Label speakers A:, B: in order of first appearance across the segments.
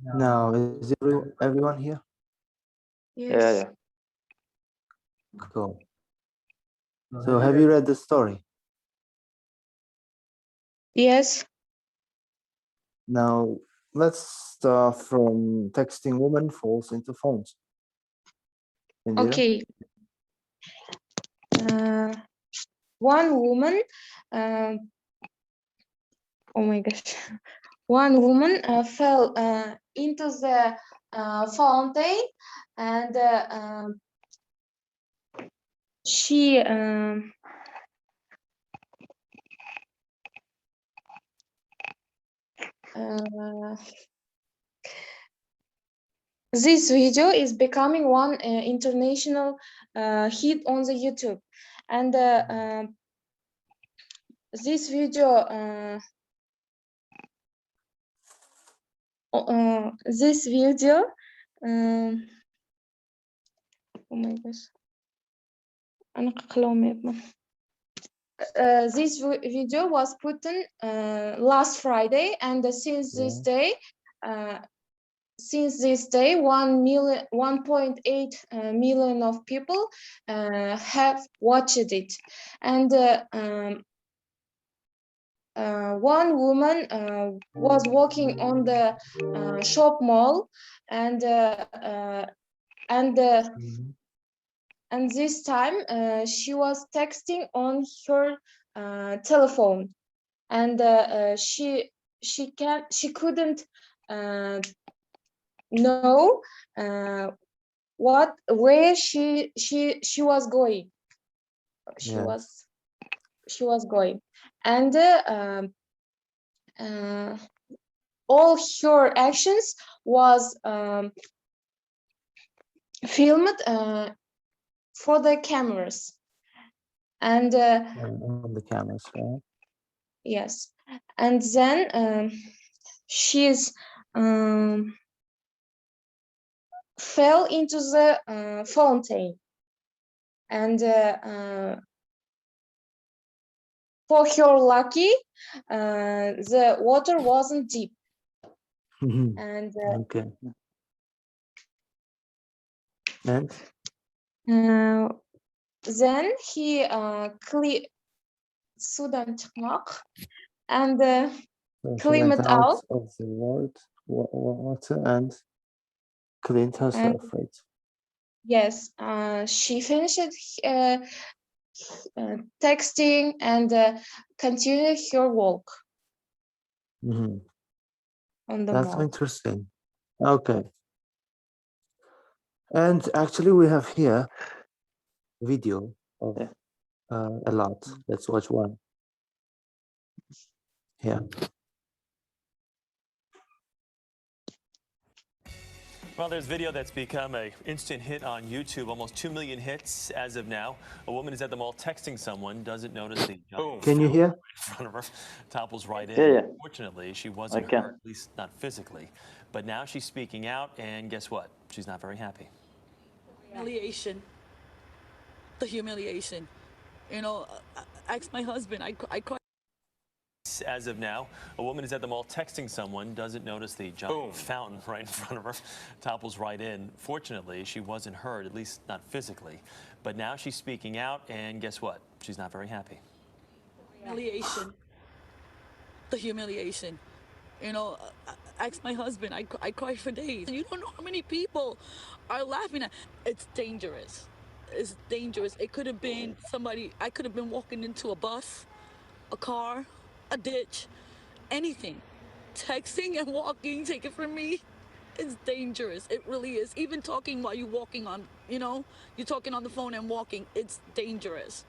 A: Now, is everyone here?
B: Yeah,
C: Yes.
B: yeah.
A: Cool. So have you read the story?
C: Yes.
A: Now, let's start from texting woman falls into phones. Indira?
C: Okay. One woman, oh my gosh, one woman fell into the fountain, and she this video is becoming one international hit on the YouTube, and this video oh my gosh أنا قلومي. This video was put in last Friday, and since this day, 1.8 million of people have watched it, and one woman was walking on the shop mall, and this time she was texting on her telephone, and she couldn't know where she was going. She was going, and all her actions was filmed for the cameras, and
A: on the cameras, right?
C: yes, and then she's fell into the fountain, and for her lucky, the water wasn't deep, and
A: okay. And
C: then he sudan çıkmak, and cleaned it out
A: of the water and cleaned herself, right?
C: Yes, she finished texting and continued her walk on the
A: That's
C: mall.
A: interesting. Okay. And actually, we have here video of a lot. Let's watch one. Here.
D: Well, there's video that's become an instant hit on YouTube, almost 2 million hits as of now. A woman is at the mall texting someone, doesn't notice the
A: Can you hear?
D: in front of her, topples right in.
B: Yeah.
D: Fortunately, she wasn't
B: can.
D: hurt, at least not physically. But now she's speaking out, and guess what? She's not very happy.
E: Humiliation. The humiliation. You know, I asked my husband, I cried.
D: As of now, a woman is at the mall texting someone, doesn't notice the giant fountain right in front of her, topples right in. Fortunately, she wasn't hurt, at least not physically. But now she's speaking out, and guess what? She's not very happy.
E: Humiliation. The humiliation. You know, I asked my husband, I cried for days. You don't know how many people are laughing at. It's dangerous. It's dangerous. It could have been somebody, I could have been walking into a bus, a car, a ditch, anything. Texting and walking, take it from me, it's dangerous. It really is. Even talking while you're walking on, you know, you're talking on the phone and walking, it's dangerous.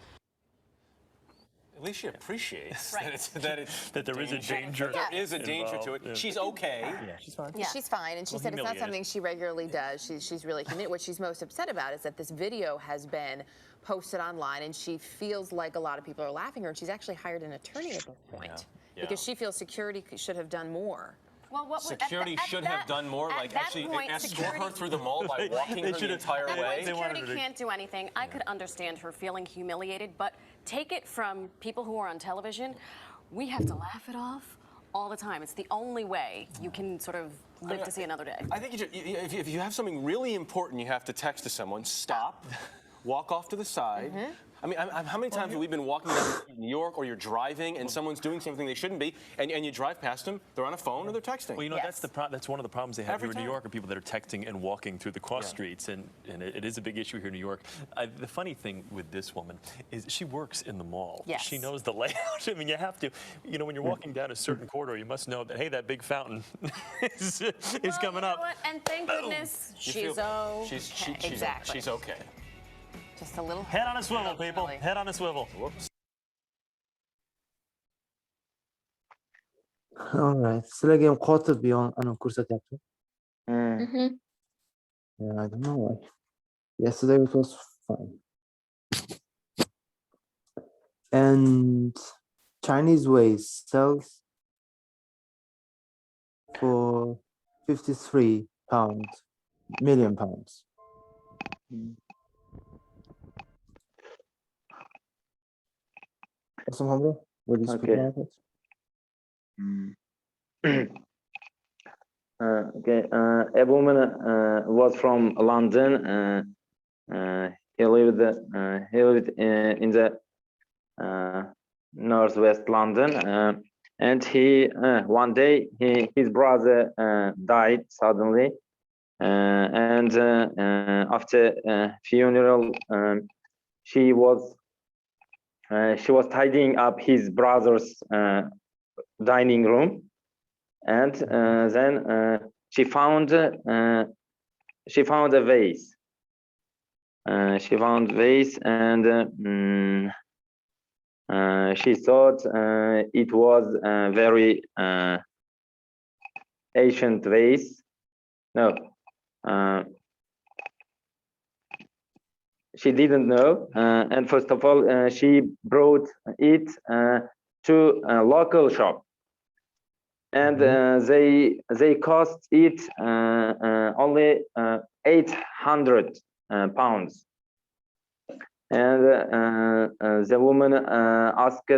F: At least she appreciates
D: that there is a danger.
F: There is a danger to it.
D: Yeah.
F: She's okay.
D: Yeah, she's fine.
G: Yeah. She's fine, and she said it's not something she regularly does. She's really humiliated. What she's most upset about is that this video has been posted online, and she feels like a lot of people are laughing at her, and she's actually hired an attorney at this point because she feels security should have done more.
H: Well,
F: Security should have done more, like actually escort her through the mall by walking her the entire way.
H: Security can't do anything. I could understand her feeling humiliated, but take it from people who are on television. We have to laugh it off all the time. It's the only way you can sort of live to see another day.
F: I think if you have something really important you have to text to someone, stop, walk off to the side. I mean, how many times have we been walking down the street in New York, or you're driving and someone's doing something they shouldn't be, and you drive past them, they're on a phone or they're texting.
D: Well, you know,
H: Yes.
D: that's one of the problems they have
F: Every
D: here in New
F: time.
D: York, are people that are texting and walking through the cross streets, and it is a big issue here in New York. The funny thing with this woman is she works in the mall.
H: Yes.
D: She knows the layout. I mean, you have to, you know, when you're walking down a certain corridor, you must know that, hey, that big fountain is coming up.
H: And thank goodness
F: You feel
H: she's
F: bad.
H: okay. Exactly.
F: She's okay.
H: Just a little
D: Head on a swivel, people.
H: Really.
D: Head on a swivel.
F: Whoops.
A: All right. Sillerga qo'rqib uni ko'rsatyapti.
C: Mhm.
A: Yeah, I don't know why. Yesterday it was fine. And Chinese Waste sells for 53 million pounds. Awesome, Hamza? What do you speak
B: Okay.
A: about it?
B: Okay. A woman was from London. He lived in the northwest London, and he one day his brother died suddenly, and after funeral, she was tidying up his brother's dining room, and then she found a vase. She found vase, and she thought it was a very ancient vase. No, she didn't know, and first of all, she brought it to a local shop, and they cost it only 800 pounds. And the woman asked,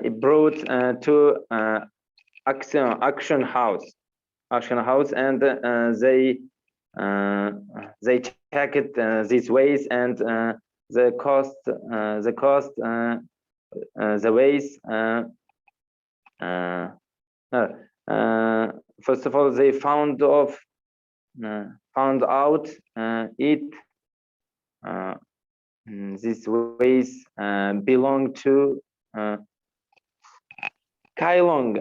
B: it brought to auction house, and they checked these ways, and the ways. First of all, they found out these ways belong to Kailong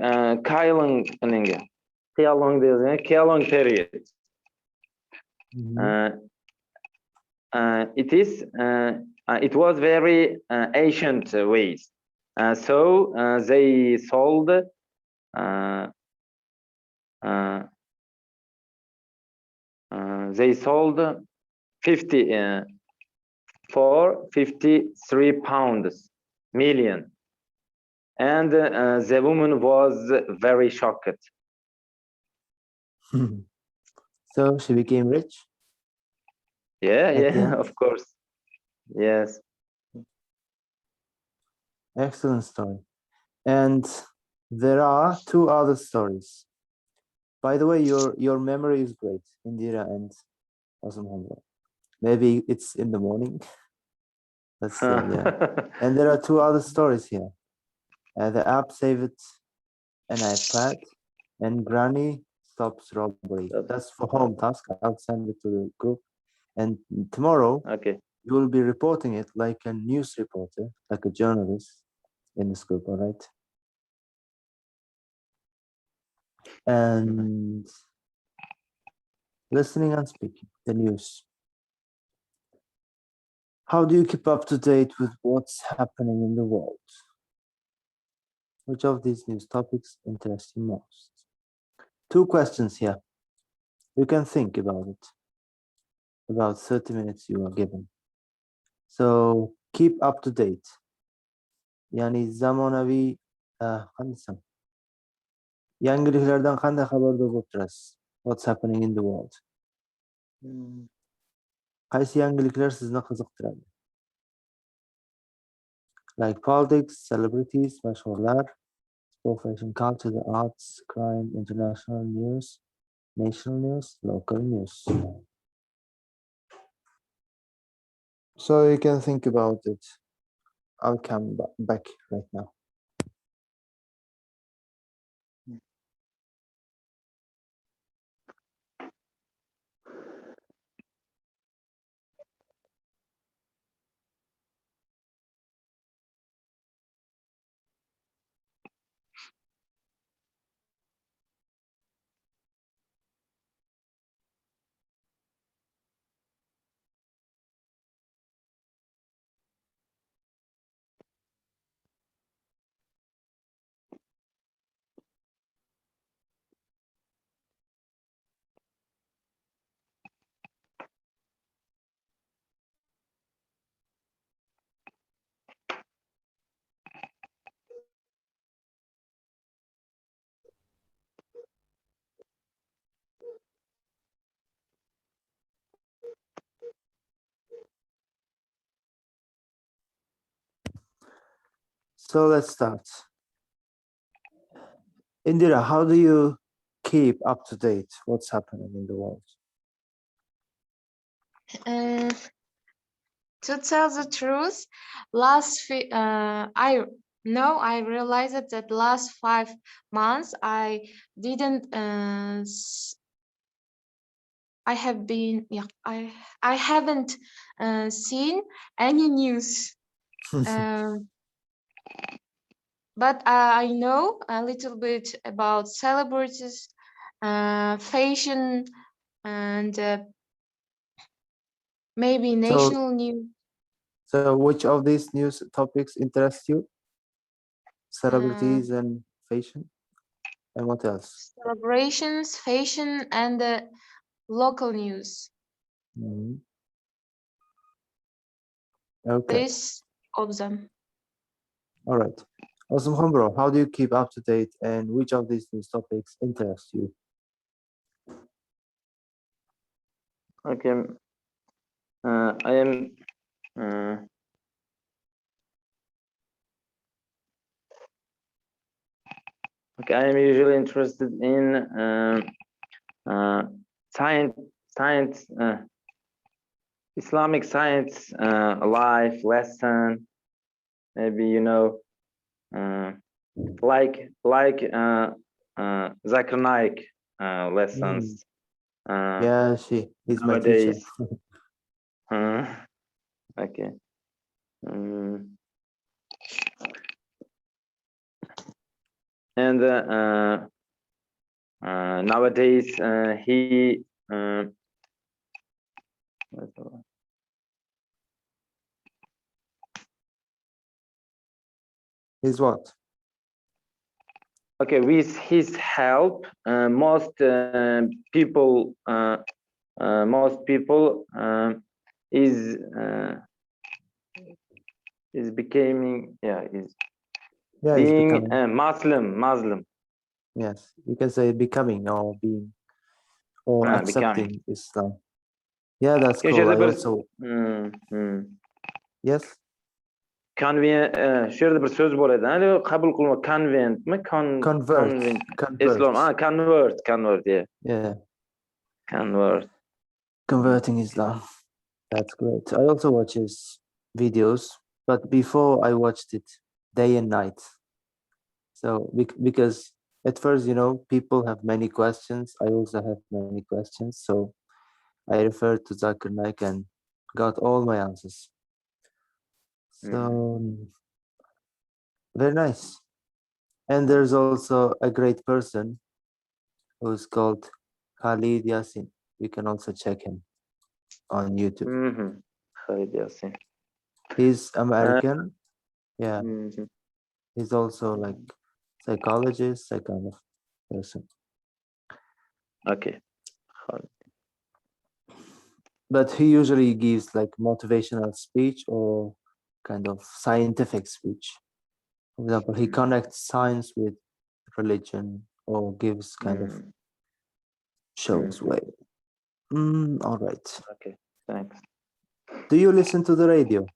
B: period. It was very ancient ways, so they sold they sold 53 pounds million, and the woman was very shocked.
A: So she became rich.
B: Yeah, of course. Yes.
A: Excellent story. And there are two other stories. By the way, your memory is great, Indira and Awesome Hamza. Maybe it's in the morning. Let's see. Yeah. And there are two other stories here. The app saved an iPad, and Granny stops robbery. That's for home task. I'll send it to the group. And tomorrow,
B: Okay.
A: you will be reporting it like a news reporter, like a journalist in this group, all right? And listening and speaking, the news. How do you keep up to date with what's happening in the world? Which of these news topics interest you most? Two questions here. You can think about it. About 30 minutes you are given. So keep up to date. Yani zamonaviy qanday yangiliklardan qanday xabardor bo'lib turasiz? What's happening in the world? Qaysi yangiliklar sizni qiziqtiradi? like politics, celebrities, mashhurlar, sport, fashion, culture, the arts, crime, international news, national news, local news. So you can think about it. I'll come back right now. So let's start. Indira, how do you keep up to date what's happening in the world?
C: To tell the truth, I realized that last 5 months I didn't I haven't seen any news. But I know a little bit about celebrities, fashion, and maybe national news.
A: So which of these news topics interest you? Celebrities and fashion? And what else?
C: Celebrations, fashion, and local news.
A: Mhm. Okay,
C: This of them.
A: all right. Awesome, Hombro, how do you keep up to date and which of these news topics interest you?
B: Okay. I am okay. I am usually interested in science, Islamic science, life lesson. Maybe you know, like Zakir Naik lessons.
A: Yeah, he's my teacher.
B: Nowadays. Okay. And nowadays he
A: He's what?
B: okay, with his help, most people is becoming is
A: Yeah, he's
B: being
A: becoming.
B: Muslim.
A: Yes, you can say becoming or being or accepting Islam. Yeah, that's cool. I also. Yes.
B: Şurada bir söz var edi. Hani kabul kılma convent mi?
A: Convert.
B: Islam. Convert. Yeah.
A: Yeah.
B: Convert.
A: Converting Islam. That's great. I also watch his videos, but before I watched it day and night. So because at first, people have many questions. I also have many questions. So I referred to Zakir Naik and got all my answers. So very nice. And there's also a great person who's called Khalid Yasin. You can also check him on YouTube.
B: Khalid Yasin.
A: He's American. Yeah. He's also like psychologist, that kind of person.
B: Okay.
A: But he usually gives like motivational speech or kind of scientific speech. For example, he connects science with religion or gives kind of shows way. All right.
B: Okay, thanks.
A: Do you listen to the radio?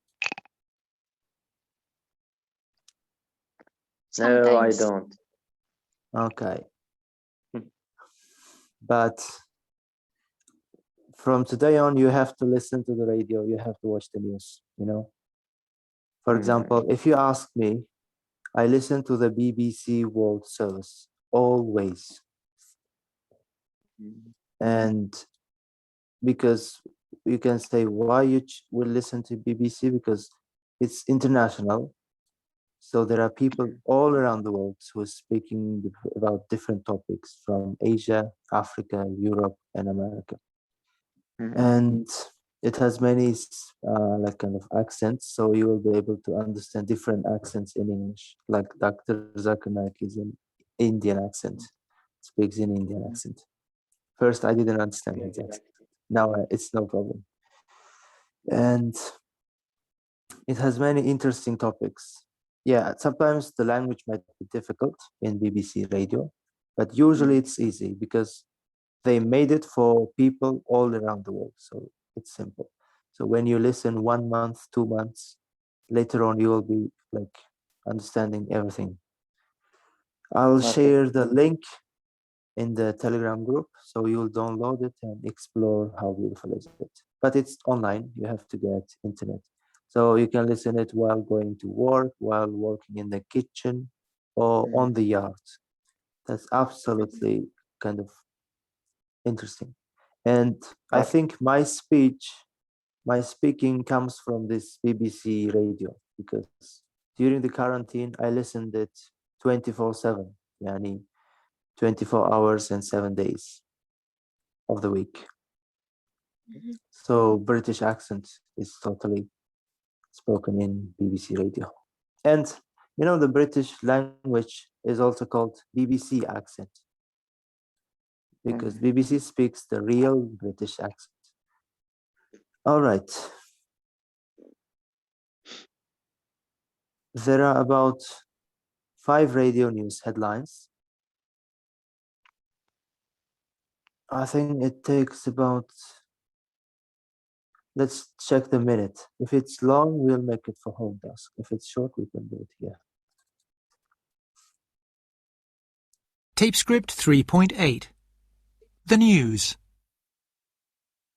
B: No, I
C: sometimes.
B: don't.
A: Okay.
B: Hmm.
A: But from today on, you have to listen to the radio. You have to watch the news, you know? For
B: Hmm.
A: example, if you ask me, I listen to the BBC World Service always. And because you can say why you will listen to BBC, because it's international. So there are people all around the world who are speaking about different topics from Asia, Africa, Europe, and America.
B: Mhm.
A: And it has many like kind of accents, so you will be able to understand different accents in English. Like Dr. Zakir Naik is an Indian accent, speaks in Indian accent. First, I didn't understand his accent. Now it's no problem. And it has many interesting topics. Yeah, sometimes the language might be difficult in BBC radio, but usually it's easy because they made it for people all around the world. So it's simple. So when you listen 1 month, 2 months, later on you will be like understanding everything. I'll
B: Okay.
A: share the link in the Telegram group, so you'll download it and explore how beautiful is it. But it's online, you have to get internet. So you can listen it while going to work, while working in the kitchen, or on the yard. That's absolutely kind of interesting. And I
B: Okay.
A: think my speaking comes from this BBC radio, because during the quarantine, I listened it 24/7, yani 24 hours and 7 days of the week. So British accent is totally spoken in BBC radio. And you know, the British language is also called BBC accent, because BBC speaks the real British accent. All right. There are about 5 radio news headlines. I think it takes about, let's check the minute. If it's long, we'll make it for home task. If it's short, we can do it here.
I: Tapescript 3.8. The news.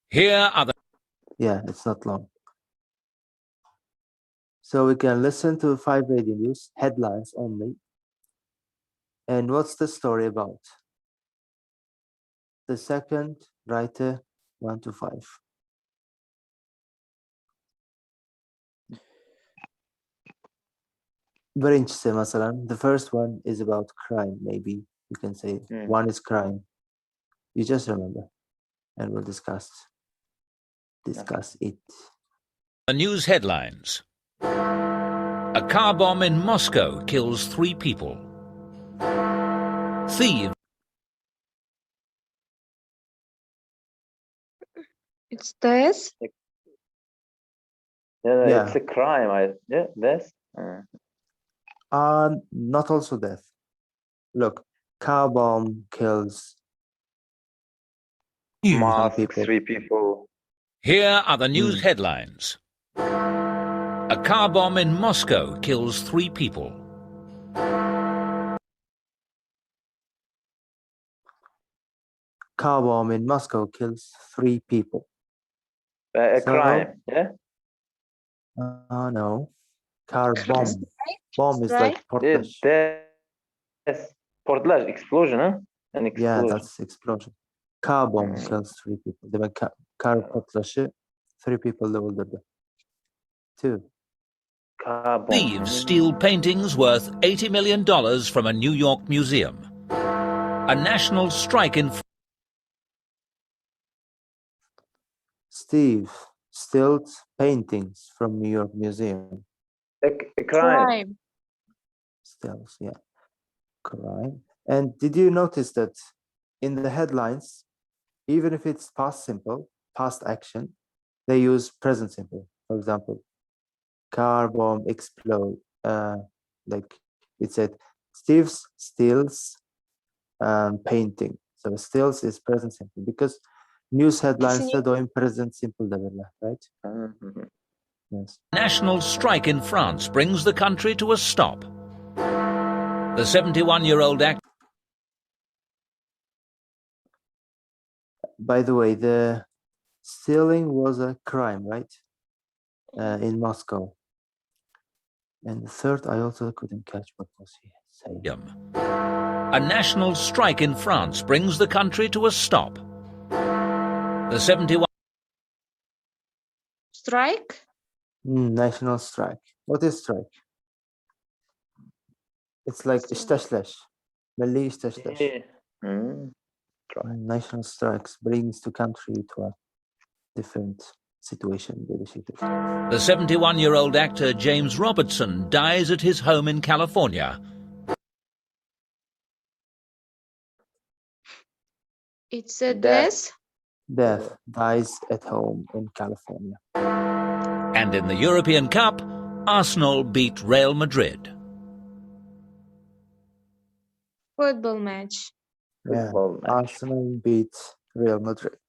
I: Here are the...
A: Yeah, it's not long. So we can listen to 5 radio news headlines only. And what's the story about? The second, write 1 to 5. Birincisi مثلا, the first one is about crime, maybe you can say one is crime. You just remember, and we'll discuss it.
I: The news headlines. A car bomb in Moscow kills 3 people. Thieves.
C: It's this.
A: Yeah.
B: It's a crime. This.
A: Not also death. Look, car bomb kills
B: Mosque,
A: people.
B: 3 people.
I: Here are the news headlines. A car bomb in Moscow kills 3 people.
A: Car bomb in Moscow kills 3 people.
B: A crime, yeah?
A: No. Car bomb. Bomb is
C: Right?
A: like portage.
B: Yes. Portage, explosion, huh? An explosion.
A: Yeah, that's explosion. Car bomb kills 3 people. Demek car patlaşı 3 people öldürdü. 2.
B: Car bomb.
I: Thieves steal paintings worth $80 million from a New York museum. A national strike in...
A: Steve steals paintings from New York Museum.
B: A crime.
A: Steals, yeah. Crime. And did you notice that in the headlines, even if it's past simple, past action, they use present simple. For example, car bomb explode. Like it said, Steve steals painting. So steals is present simple, because news headlines are doing present simple, right? Yes.
I: National strike in France brings the country to a stop. The 71-year-old actor.
A: By the way, the stealing was a crime, right? In Moscow. And the third, I also couldn't catch what was he saying.
I: A national strike in France brings the country to a stop. The 71.
C: Strike?
A: National strike. What is strike? It's like istashlesh. Milli istashlesh. National strikes brings the country to a different situation.
I: The 71-year-old actor James Robertson dies at his home in California.
C: It's a death?
A: Death dies at home in California.
I: And in the European Cup, Arsenal beat Real Madrid.
C: Football match.
A: Yeah, Arsenal beat Real Madrid.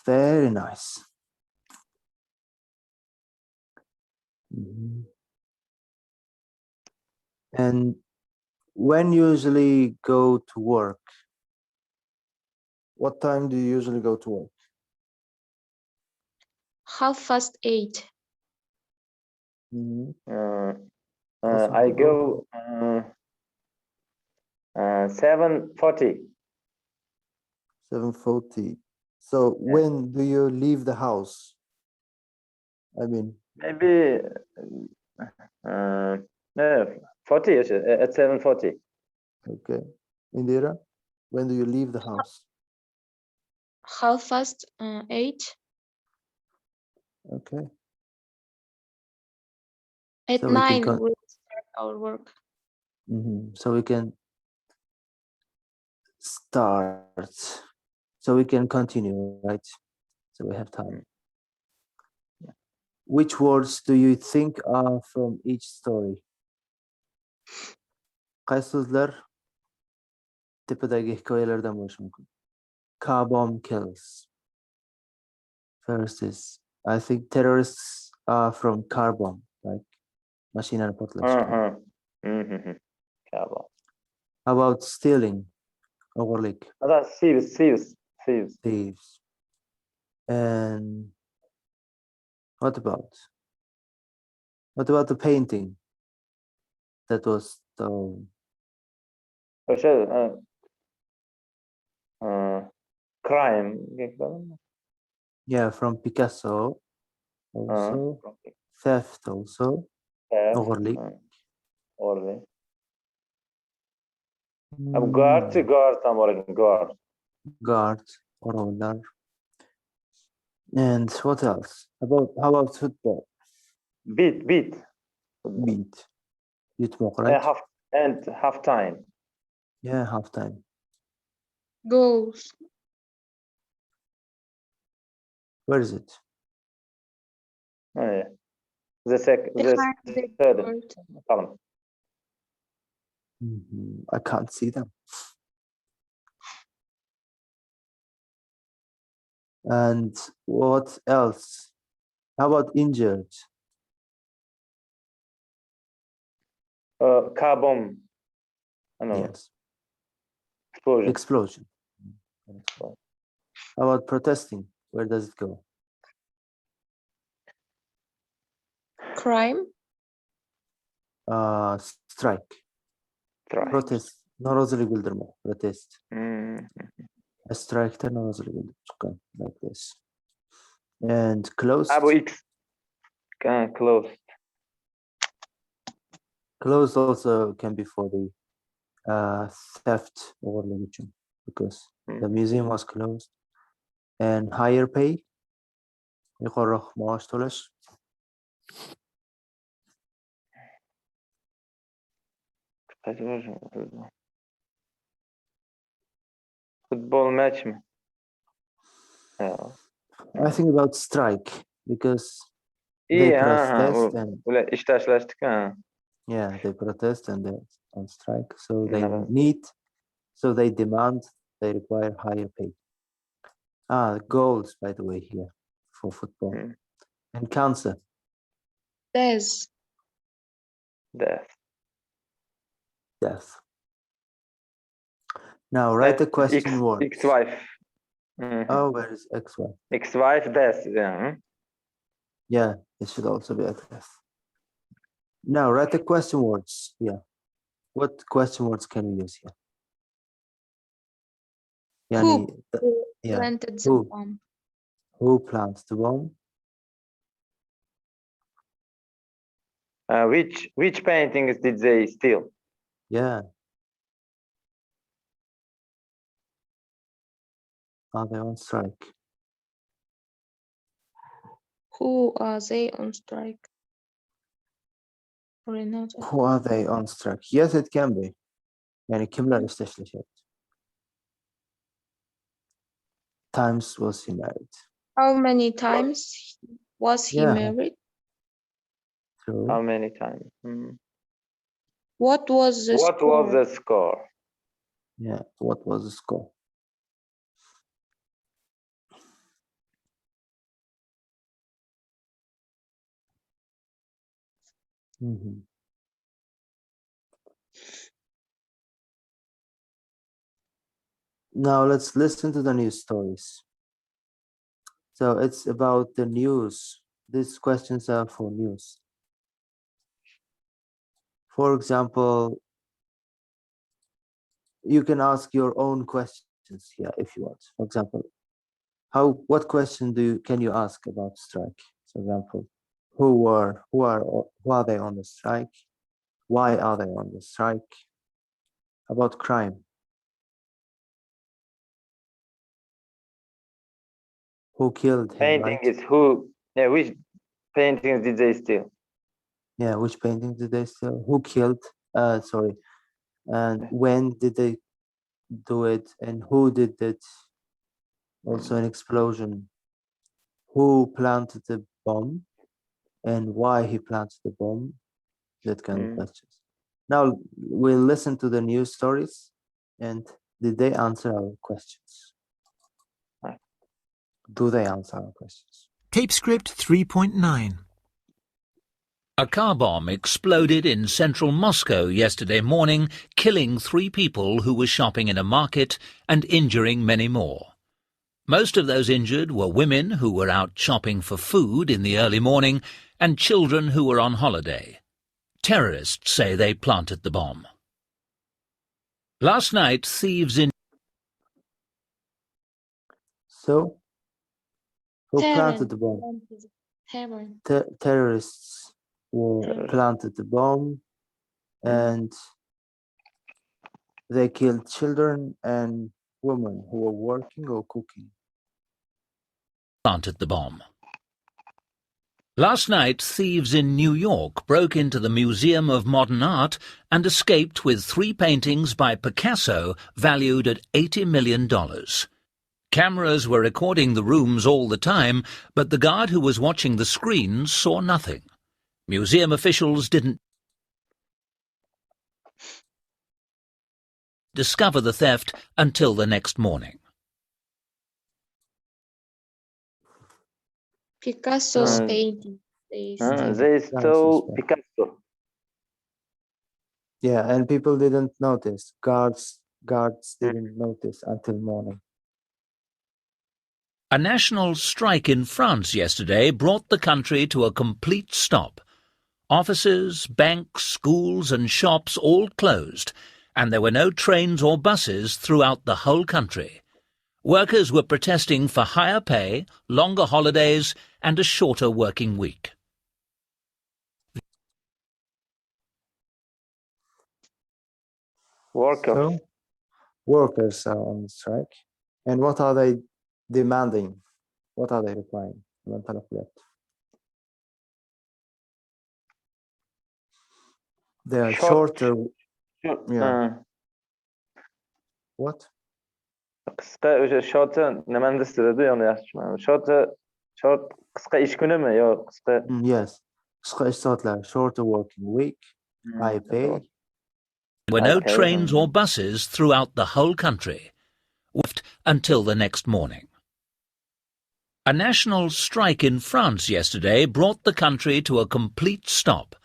A: Very nice. And when you usually go to work, what time do you usually go to work?
C: 8:30.
B: I go 7:40.
A: 7:40. So when do you leave the house? I mean,
B: Maybe 40 at 7:40.
A: okay. Indira, when do you leave the house?
C: 8:30.
A: Okay.
C: At
A: So we can
C: 9 we start our work.
A: So we can start. So we can continue, right? So we have time. Which words do you think are from each story? Qaysi so'zlar tepadagi hikoyalardan bo'lishi mumkin? Car bomb kills. First is, I think terrorists are from car bomb, like mashinani portlash. How about stealing? O'g'irlik. Thieves. And what about the painting that was stolen?
B: Crime.
A: Yeah, from Picasso. Also, theft. Also, o'g'irlik. Guard, o'rovlar. And what else? How about football?
B: Beat.
A: Yutmoq, right?
B: Half time.
A: Yeah, halftime.
C: Goals.
A: Where is it?
B: The
C: Behind the
B: third
C: goal.
B: column.
A: I can't see them. And what else? How about injured?
B: Car bomb.
A: Yes.
B: Explosion.
A: Explosion. How about protesting? Where does it go?
C: Crime.
A: Strike. Protest. Norozilik bildirmoq. Protest. A strike norozilik bildirib chiqqan, like this. And closed.
B: X. Closed.
A: Closed also can be for the theft or religion, because the museum was closed. And higher pay. Yuqoriroq maosh to'lash.
B: Football match.
A: I think about strike, because they protest and yeah, they protest and they're on strike. So they demand, they require higher pay. Goals, by the way, here for football. And cancer.
C: Death.
B: Death.
A: Death. Now write the
B: Ex-
A: question word.
B: Ex-wife. Mhm.
A: Oh, where is ex-wife?
B: Ex-wife, death. Yeah.
A: Yeah, it should also be a death. Now write the question words. Yeah. What question words can we use here? Yani,
C: Who
A: yeah.
C: planted the
A: Who?
C: bomb?
A: Who plants the bomb?
B: Which paintings did they steal?
A: Yeah. Are they on strike?
C: Who are they on strike? Or not?
A: Who are they on strike? Yes, it can be. Yani kimler eşleşecek? Times was he married?
C: How many times was he
A: Yeah.
C: married?
A: True.
B: How many times? Mhm.
C: What was the
B: What
C: score?
B: was the score?
A: Yeah. What was the score? Mhm. Now let's listen to the news stories. So it's about the news. These questions are for news. For example, you can ask your own questions here if you want. For example, what question can you ask about strike? For example, who are they on the strike? Why are they on the strike? About crime. Who killed him,
B: Painting
A: right?
B: is who? Yeah, which paintings did they steal?
A: Yeah, which painting did they steal? Who killed? Sorry. And when did they do it? And who did it? Also an explosion. Who planted the bomb? And why he planted the bomb? That kind of questions. Now we'll listen to the news stories, and did they answer our questions? Do they answer our questions?
I: Tape script 3.9. A car bomb exploded in central Moscow yesterday morning, killing 3 people who were shopping in a market and injuring many more. Most of those injured were women who were out shopping for food in the early morning and children who were on holiday. Terrorists say they planted the bomb. Last night, thieves in
A: So, who planted the bomb? Terrorists planted the bomb, and they killed children and women who were working or cooking.
I: planted the bomb. Last night, thieves in New York broke into the Museum of Modern Art and escaped with 3 paintings by Picasso valued at $80 million. Cameras were recording the rooms all the time, but the guard who was watching the screens saw nothing. Museum officials didn't discover the theft until the next morning.
C: Picasso's painting. They
B: They stole Picasso.
A: Yeah, and people didn't notice. Guards didn't notice until morning.
I: A national strike in France yesterday brought the country to a complete stop. Offices, banks, schools and shops all closed, and there were no trains or buses throughout the whole country. Workers were protesting for higher pay, longer holidays and a shorter working week.
B: Workers.
A: So, workers are on strike. And what are they demanding? What are they replying? They are shorter. Yeah. What?
B: Qisqa o'sha shortni nimani istiradi uni yaxshi tushunmadim. Short qisqa ish kunimi yo qisqa?
A: Yes. Qisqa ish soatlari, shorter working week, high pay.
I: There were no trains or buses throughout the whole country, until the next morning. A national strike in France yesterday brought the country to a complete stop.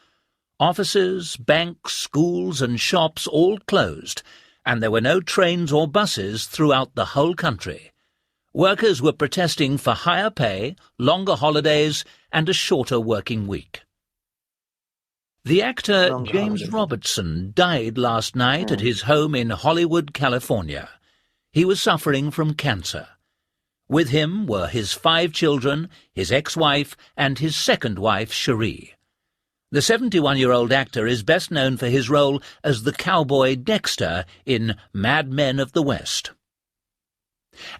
I: Offices, banks, schools and shops all closed, and there were no trains or buses throughout the whole country. Workers were protesting for higher pay, longer holidays and a shorter working week. The actor
A: Longer
I: James
A: holidays.
I: Robertson died last night at his home in Hollywood, California. He was suffering from cancer. With him were his 5 children, his ex-wife and his second wife, Cherie. The 71-year-old actor is best known for his role as the cowboy Dexter in Mad Men of the West.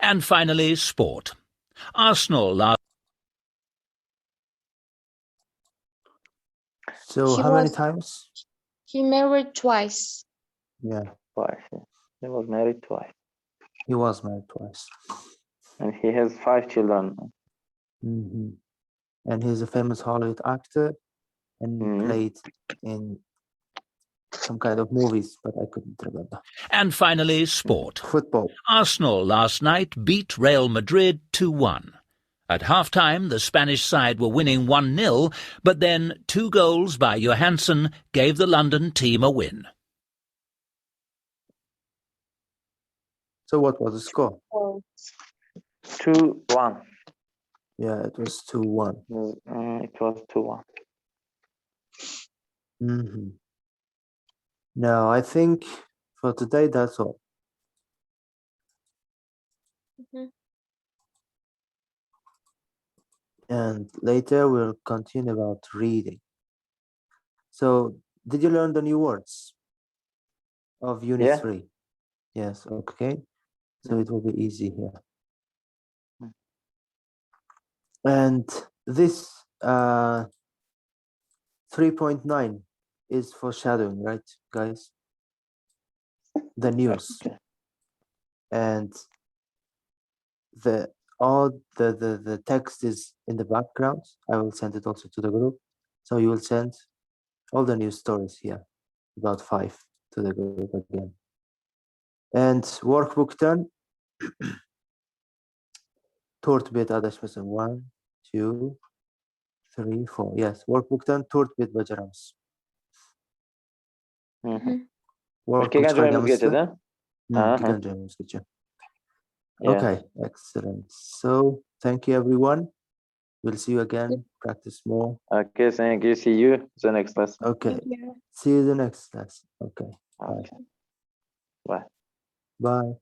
I: And finally, sport. Arsenal last...
A: So
C: He
A: how many
C: was-
A: times?
C: He married twice.
A: Yeah,
B: Twice. Yes. He was married twice,
A: he was married twice.
B: and he has 5 children.
A: Hmm. And he's a famous Hollywood actor and
B: Mhm.
A: played in some kind of movies, but I couldn't remember.
I: And finally, sport.
A: Football.
I: Arsenal last night beat Real Madrid 2-1. At half-time, the Spanish side were winning 1-0, but then 2 goals by Johansson gave the London team a win.
A: So what was the score?
B: 2-1.
A: Yeah, it was 2-1.
B: It was 2-1.
A: Mm-hmm. No, I think for today that's all.
C: Mhm.
A: And later we'll continue about reading. So, did you learn the new words of Unit
B: Yeah.
A: 3? Yes, okay. So it will be easy here. And this 3.9 is foreshadowing, right, guys? The news.
B: Okay.
A: And the text is in the background. I will send it also to the group. So you will send all the news stories here, about 5 to the group again. And workbook 10. Tort bit adashmasın. 1, 2, 3, 4. Yes, workbook 10 tort bit bacaramiz.
B: İki joyimiz geçti.
A: İki joyimiz geçiyor.
B: Yeah.
A: Okay, excellent. So thank you everyone. We'll see you again. Practice more.
B: Okay, thank you. See you the next lesson.
A: Okay.
C: Thank you.
A: See you the next lesson. Okay.
B: Okay. Bye.
A: Bye.